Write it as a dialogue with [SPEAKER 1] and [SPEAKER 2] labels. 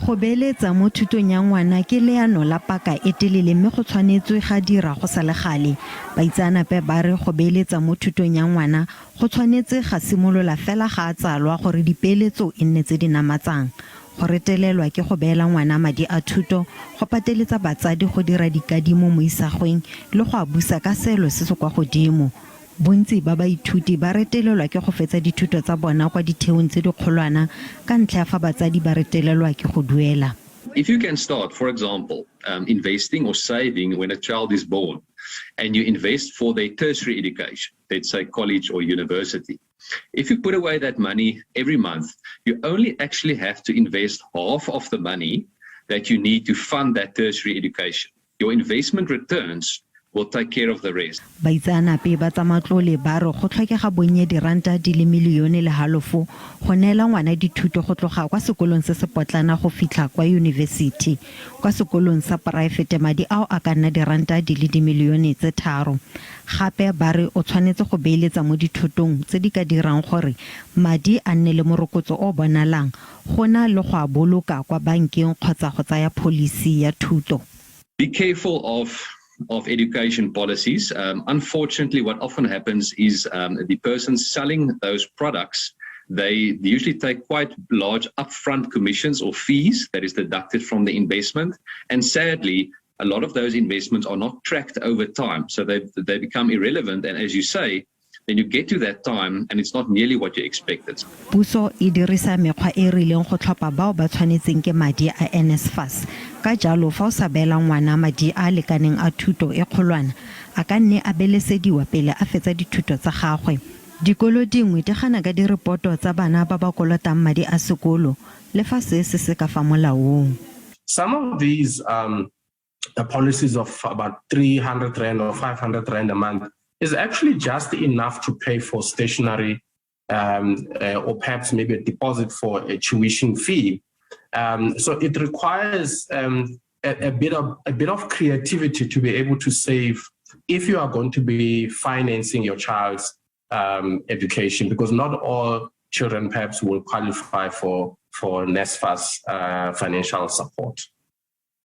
[SPEAKER 1] Go beeletsa mo thutong ya ngwana ke leano la paka e telele mme go tshwanetswe ga dira go sa le gale. Baitseanape ba re go beeletsa mo thutong ya ngwana go tshwanetse ga simolola fela ga a tsalwa gore dipeeletso e nne tse di namatsang. Go retelelwa ke go beela ngwana madi a thuto, go pateletsa batsadi go dira dikadimo mo isagweng le go a busa ka seelo se se kwa godimo. Bontsi ba baithuti ba retelelwa ke go fetsa dithuto tsa bona kwa ditheong tse dikgolwana ka ntlha fa batsadi ba retelelwa ke go duela.
[SPEAKER 2] If you can start, for example, investing or saving when a child is born, and you invest for their tertiary education, let's say college or university, if you put away that money every month, you only actually have to invest half of the money that you need to fund that tertiary education. Your investment returns will take care of the rest.
[SPEAKER 1] Baitseanape ba tsa matlole ba re go tlhokega bonnye diranta di le milione le halofo go neela ngwana dithuto go tloga kwa sekolong se se potlana go fitlha kwa yunibesithi. Kwa sekolong sa poraefete madi ao a ka nna diranta di le dimilione tse 3. Gape ba re o tshwanetse go beeletsa mo dithutong tse di ka dirang gore madi a nne le morokotso o bonalang gona le go a boloka kwa bankeng kgotsa go tsaya policy ya thuto.
[SPEAKER 2] Be careful of education policies. Unfortunately, what often happens is the person selling those products, they usually take quite large upfront commissions or fees that is deducted from the investment. And sadly, a lot of those investments are not tracked over time. So they become irrelevant. And as you say, then you get to that time and it's not nearly what you expected.
[SPEAKER 1] Puso e dirisa mekgwa e rileng go tlhopha bao ba tshwanetseng ke madi a NSFAS. Ka jalo fa o sa beela ngwana madi a lekaneng a thuto e kgolwana, a ka nne a belesediwa pele a fetsa dithuto tsa gagwe. Dikolo dingwe di gana ka direpoto tsa bana ba ba kolotang madi a sekolo le fa se ka fa molaong.
[SPEAKER 3] Some of these policies of about 300 Rand or 500 Rand a month is actually just enough to pay for stationery or perhaps maybe a deposit for a tuition fee. So it requires a bit of creativity to be able to save if you are going to be financing your child's education, because not all children perhaps will qualify for NSFAS financial support.